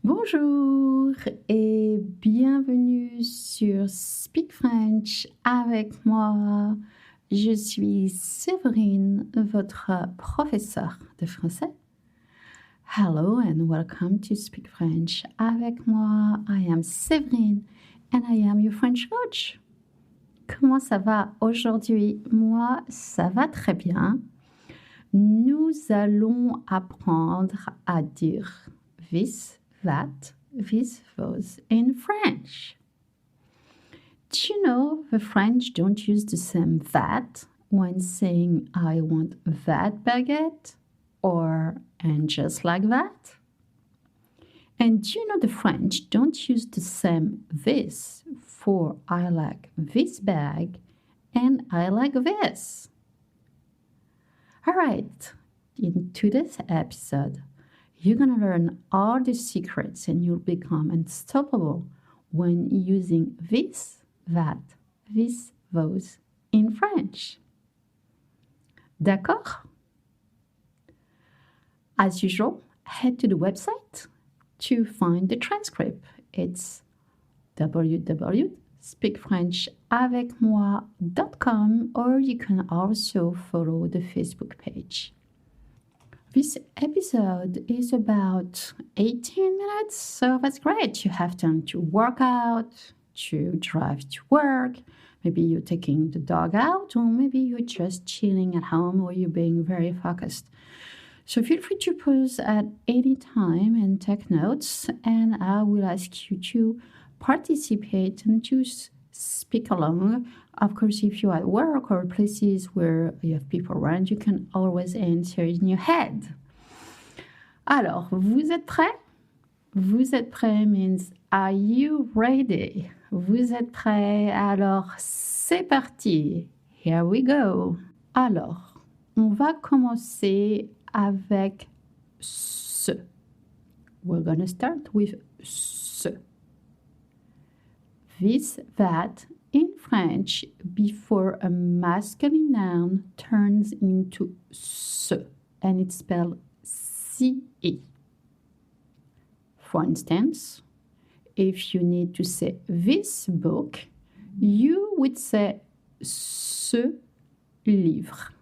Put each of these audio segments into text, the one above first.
Bonjour et bienvenue sur Speak French avec moi. Je suis Séverine, votre professeure de français. Hello and welcome to Speak French avec moi. I am Séverine and I am your French coach. Comment ça va aujourd'hui? Moi, ça va très bien. Nous allons apprendre à dire this, that, vos in French. Do you know the French don't use the same that when saying I want that baguette or and just like that? And do you know the French don't use the same this for I like this bag and I like this? All right, in today's episode, you're going to learn all the secrets and you'll become unstoppable when using this, that, this, those in French. D'accord? As usual, head to the website to find the transcript. It's www.speakfrenchavecmoi.com, or you can also follow the Facebook page. This episode is about 18 minutes, so that's great. You have time to work out, to drive to work. Maybe you're taking the dog out, or maybe you're just chilling at home, or you're being very focused. So feel free to pause at any time and take notes, and I will ask you to participate and to speak along. Of course, if you're at work or places where you have people around, you can always answer in your head. Alors, vous êtes prêts? Vous êtes prêts means are you ready? Vous êtes prêts? Alors, c'est parti. Here we go. Alors, on va commencer avec ce. We're going to start with ce. This, that, in French, before a masculine noun turns into se, and it's spelled C-E. For instance, if you need to say this book, you would say ce livre.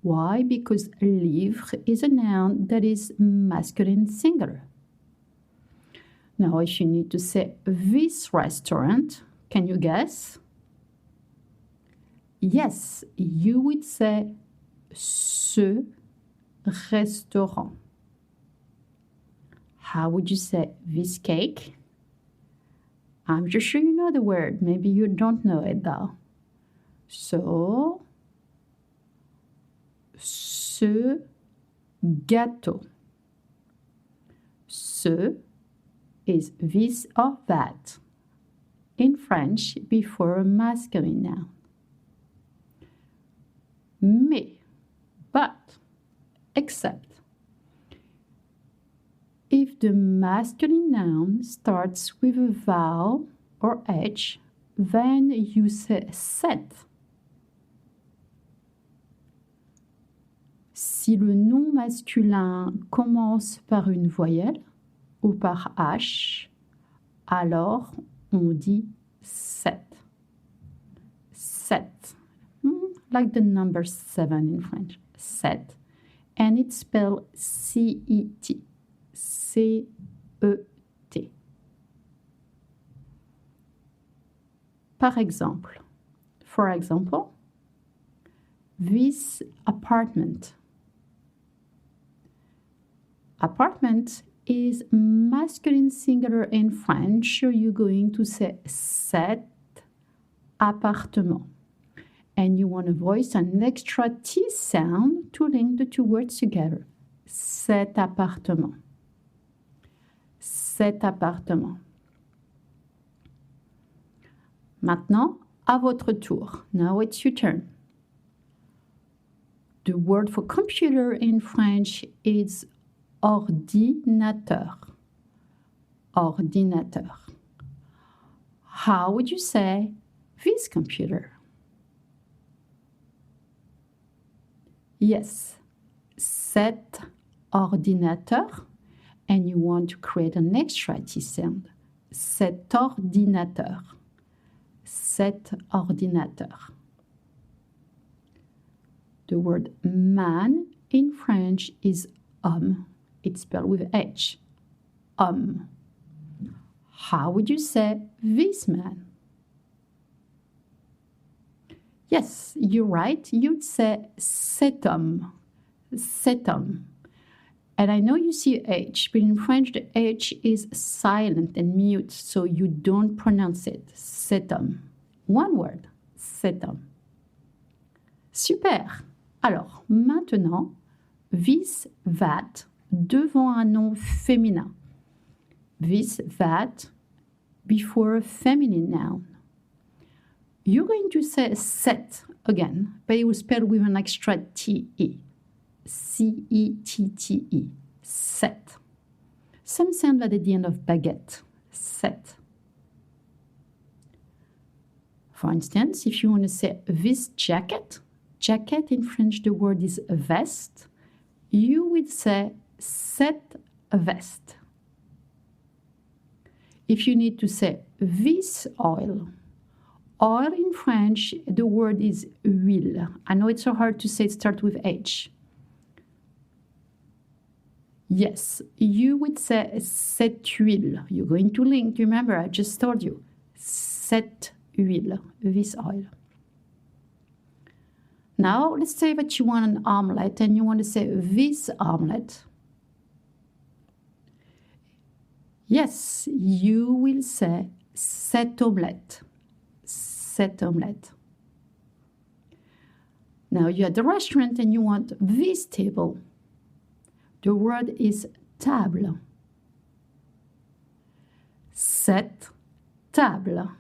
Why? Because livre is a noun that is masculine singular. Now, if you need to say this restaurant, can you guess? Yes, you would say ce restaurant. How would you say this cake? I'm just sure you know the word. Maybe you don't know it though. So, ce gâteau. Ce is this or that in French before a masculine noun. Mais, but, except. If the masculine noun starts with a vowel or H, then you say set. Si le nom masculin commence par une voyelle ou par H, alors on dit set. Set. Like the number 7 in French. Set. And it's spelled C-E-T. C-E-T. Par exemple, for example, this apartment. Apartment is masculine singular in French, so you're going to say cet appartement. And you want to voice an extra T sound to link the two words together. Cet appartement. Cet appartement. Maintenant, à votre tour. Now it's your turn. The word for computer in French is ordinateur. Ordinateur. How would you say this computer? Yes, cet ordinateur. and you want to create an extra T sound. Cet ordinateur. Cet ordinateur. The word man in French is homme. It's spelled with H. Homme. How would you say this man? Yes, you're right. You'd say cet homme. Cet homme. And I know you see H, but in French the H is silent and mute, so you don't pronounce it. Cet homme. One word. Cet homme. Super. Alors, maintenant, this, that, devant un nom féminin. This, that, before a feminine noun. You're going to say set again, but it will spell with an extra T-E. C-E-T-T-E. Set. Same sound like at the end of baguette. Set. For instance, if you want to say this jacket, jacket in French the word is veste, you would say cette veste. If you need to say this oil, oil in French, the word is huile. I know it's so hard to say, it starts with H. Yes, you would say cette huile. You're going to link, remember, I just told you. Cette huile, this oil. Now, let's say that you want an omelette and you want to say this omelette. Yes, you will say cette omelette. Cette omelette. Now you're at the restaurant and you want this table. The word is table. Cette table.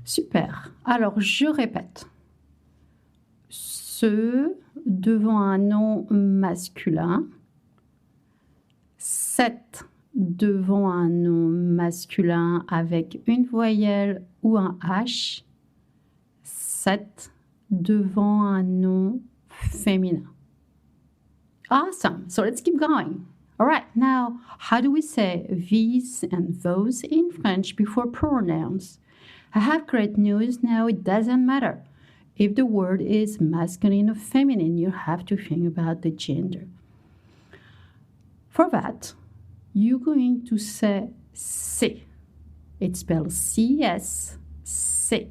Super. Alors je répète. Ce devant un nom masculin. Cette devant un nom masculin avec une voyelle ou un H, cette devant un nom féminin. Awesome. So let's keep going. All right. Now, how do we say these and those in French before pronouns? I have great news. Now it doesn't matter. If the word is masculine or feminine, you have to think about the gender. For that, you're going to say C. It's spelled C-S, C.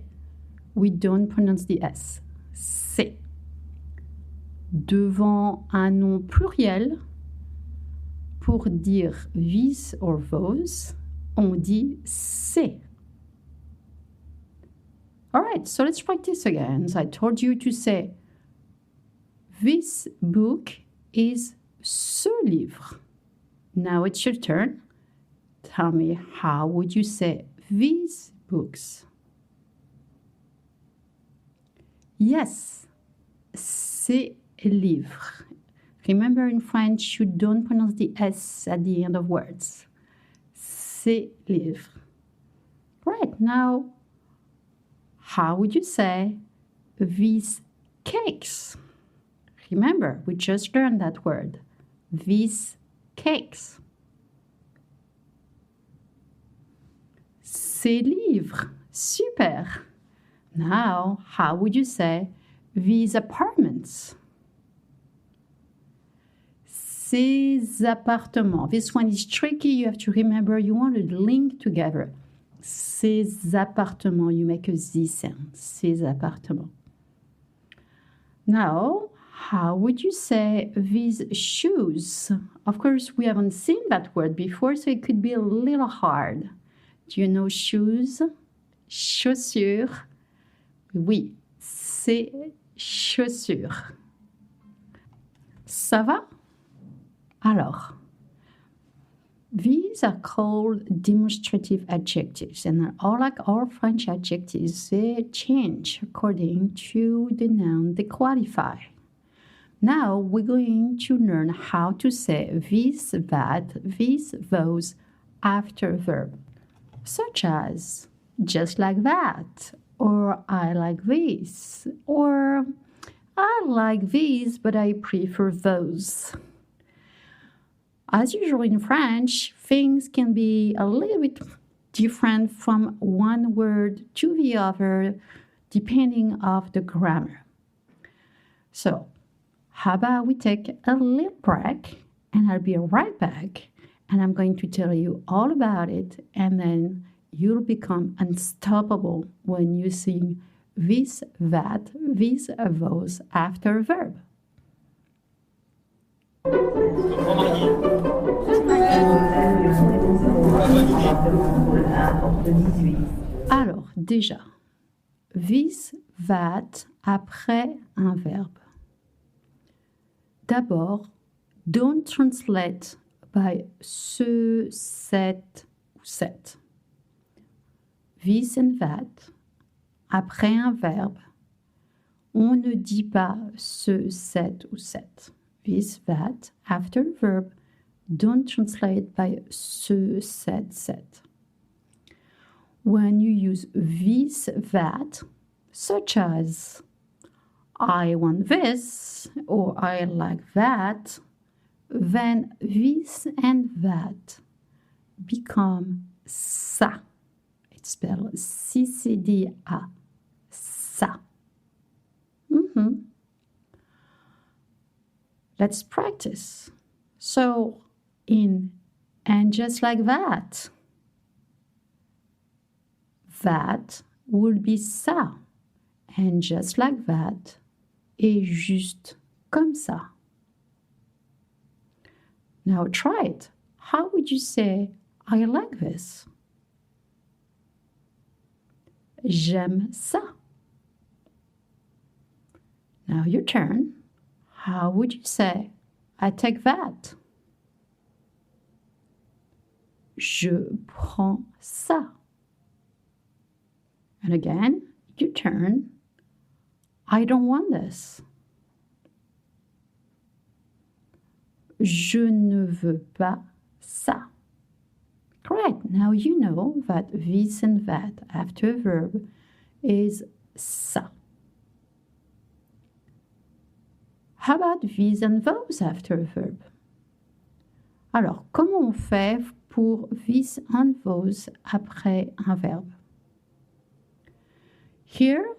We don't pronounce the S. C. Devant un nom pluriel, pour dire these or those, on dit C. All right, so let's practice again. So I told you to say, this book is ce livre. Now it's your turn. Tell me, how would you say these books? Yes, ces livres. Remember, in French, you don't pronounce the S at the end of words. Ces livres. Right, now, how would you say these cakes? Remember, we just learned that word. These cakes. Ces livres. Super. Now, how would you say these apartments? Ces appartements. This one is tricky. You have to remember you want to link together. Ces appartements. You make a Z sound. Ces appartements. Now, how would you say these shoes? Of course, we haven't seen that word before, so it could be a little hard. Do you know shoes? Chaussures. Oui, c'est chaussures. Ça va? Alors, these are called demonstrative adjectives, and all like all French adjectives, they change according to the noun they qualify. Now we're going to learn how to say this, that, this, those after a verb, such as just like that, or I like this, or I like these, but I prefer those. As usual in French, things can be a little bit different from one word to the other depending of the grammar. So, how about we take a little break and I'll be right back and I'm going to tell you all about it and then you'll become unstoppable when you sing this, that, these, those after a verb. Alors, déjà, this, that après un verbe. D'abord, don't translate by ce, cette ou cette. This and that, après un verbe, on ne dit pas ce, cette ou cette. This, that, after a verb, don't translate by ce, cette, cette. When you use this, that, such as I want this or I like that, then this and that become ça. It's spelled C-C-D-A. Ça. Let's practice. So, in and just like that, that will be ça. And just like that, et juste comme ça. Now try it. How would you say, I like this? J'aime ça. Now your turn. How would you say, I take that? Je prends ça. And again, your turn. I don't want this. Je ne veux pas ça. Great. Now you know that this and that after a verb is ça. How about these and those after a verb? Alors, comment on fait pour this and those après un verbe? Here,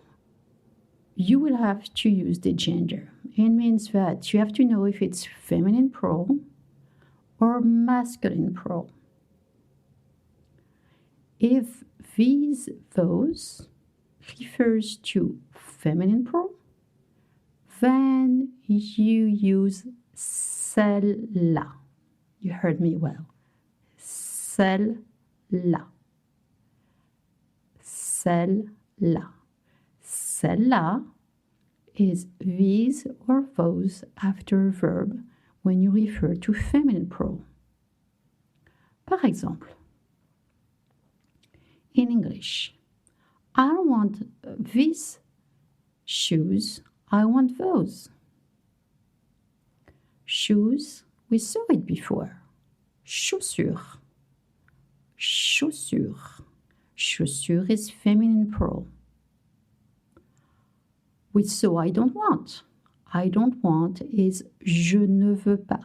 you will have to use the gender. It means that you have to know if it's feminine plural or masculine plural. If these, those refers to feminine plural, then you use celle-là. You heard me well. Celle-là. Celle-là. Celle-là is these or those after a verb when you refer to feminine plural. Par exemple, in English, I don't want these shoes, I want those. Shoes, we saw it before. Chaussures. Chaussures. Chaussures is feminine plural. We saw I don't want. I don't want is je ne veux pas.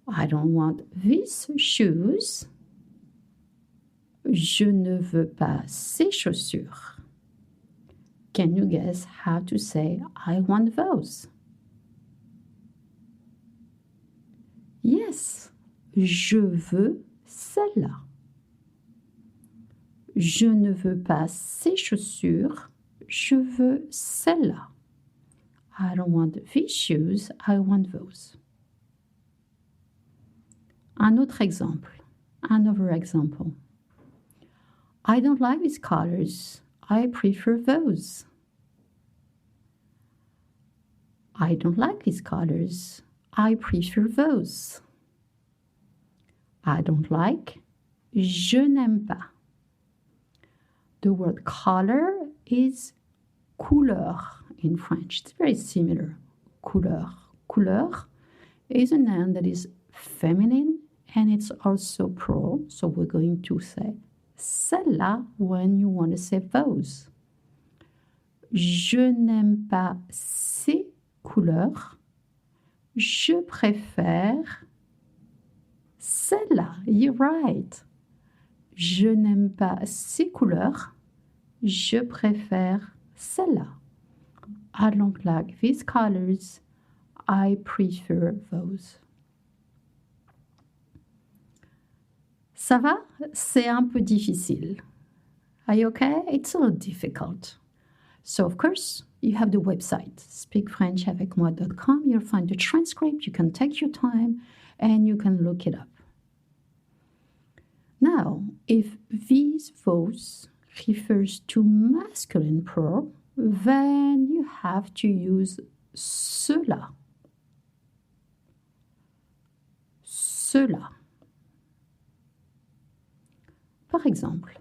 I don't want these shoes. Je ne veux pas ces chaussures. Can you guess how to say I want those? Yes, je veux celle-là. Je ne veux pas ces chaussures, je veux celle-là. I don't want these shoes, I want those. Un autre exemple, another example. I don't like these colors, I prefer those. I don't like these colors, I prefer those. I don't like, je n'aime pas. The word color is couleur in French. It's very similar. Couleur. Couleur is a noun that is feminine and it's also plural. So we're going to say celle-là when you want to say those. Je n'aime pas ces couleurs. Je préfère celle-là. You're right. Je n'aime pas ces couleurs. Je préfère celle-là. I don't like these colors. I prefer those. Ça va? C'est un peu difficile. Are you okay? It's a little difficult. So, of course, you have the website, speakfrenchavecmoi.com. You'll find the transcript. You can take your time and you can look it up. Now, if these, those refers to masculine plural, then you have to use cela. Cela. Par exemple,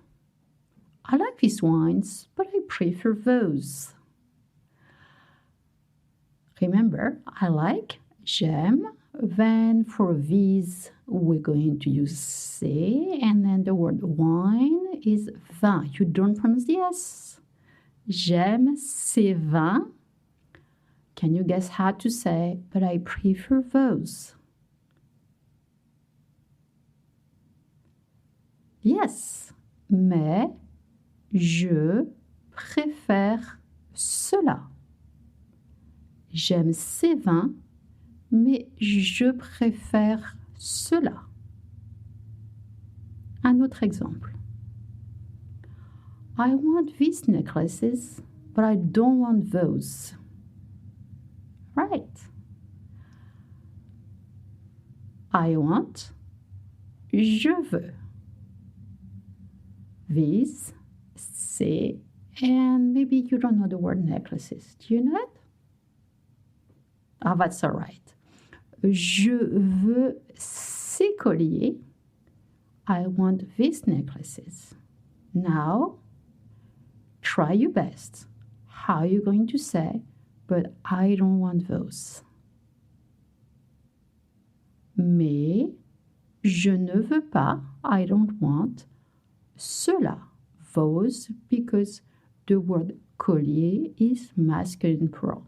I like these wines, but I prefer those. Remember, I like, j'aime. Then for these, we're going to use c'est, and then the word wine is vin. You don't pronounce the S. J'aime ces vins. Can you guess how to say, but I prefer those? Yes, mais je préfère cela. J'aime ces vins, mais je préfère cela. Un autre exemple. I want these necklaces, but I don't want those. Right. I want, je veux. These, c'est, and maybe you don't know the word necklaces. Do you know it? Ah, that's all right. Je veux ces colliers. I want these necklaces. Now, try your best. How are you going to say, but I don't want those? Mais je ne veux pas, I don't want, cela, those, because the word collier is masculine plural.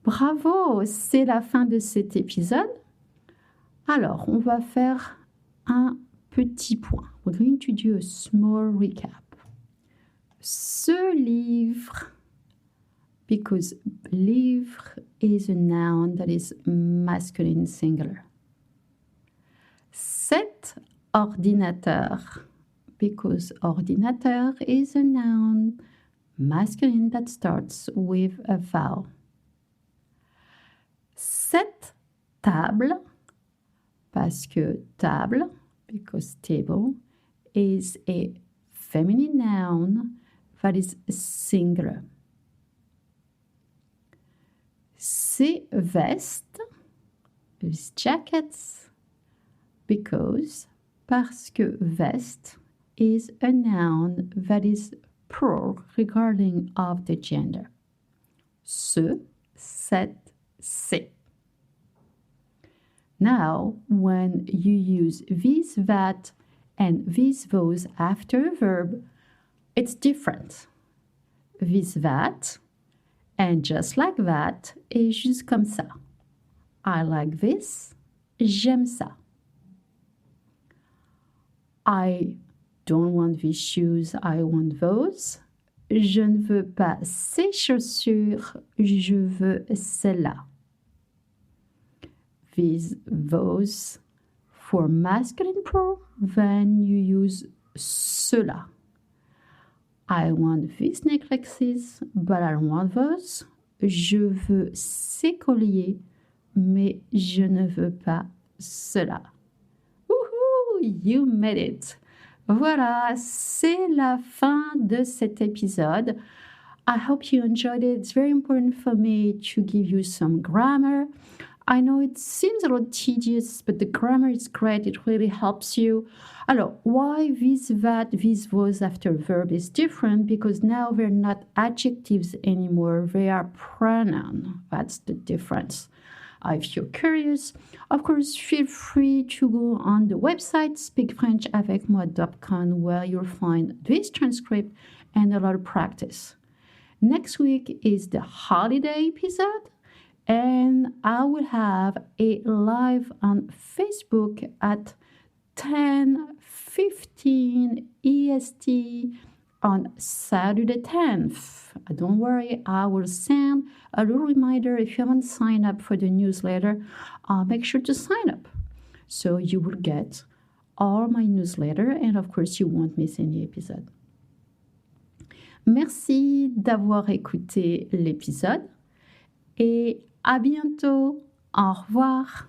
Bravo, c'est la fin de cet épisode. Alors, on va faire un petit point. We're going to do a small recap. Ce livre, because livre is a noun that is masculine singular. Cet ordinateur, because ordinateur is a noun masculine that starts with a vowel. Cette table, parce que table, because table, is a feminine noun that is singular. Ces vestes, these jackets, because, parce que veste is a noun that is plural regarding of the gender. Ce, cette, c'est. Now, when you use these, that, and these, those after a verb, it's different. This, that, and just like that, est juste comme ça. I like this, j'aime ça. I don't want these shoes, I want those. Je ne veux pas ces chaussures, je veux celles-là. These, those. For masculine plural, then you use cela. I want these necklaces, but I don't want those. Je veux ces colliers, mais je ne veux pas cela. Woohoo! You made it! Voilà, c'est la fin de cet épisode. I hope you enjoyed it. It's very important for me to give you some grammar. I know it seems a little tedious, but the grammar is great. It really helps you. Alors, why this, that, this, was after verb is different? Because now they're not adjectives anymore. They are pronoun. That's the difference. If you're curious, of course, feel free to go on the website speakfrenchavecmoi.com where you'll find this transcript and a lot of practice. Next week is the holiday episode, and I will have a live on Facebook at 10:15 EST on Saturday 10th. Don't worry, I will send a little reminder. If you haven't signed up for the newsletter, make sure to sign up. So you will get all my newsletter, and of course, you won't miss any episode. Merci d'avoir écouté l'épisode et à bientôt. Au revoir.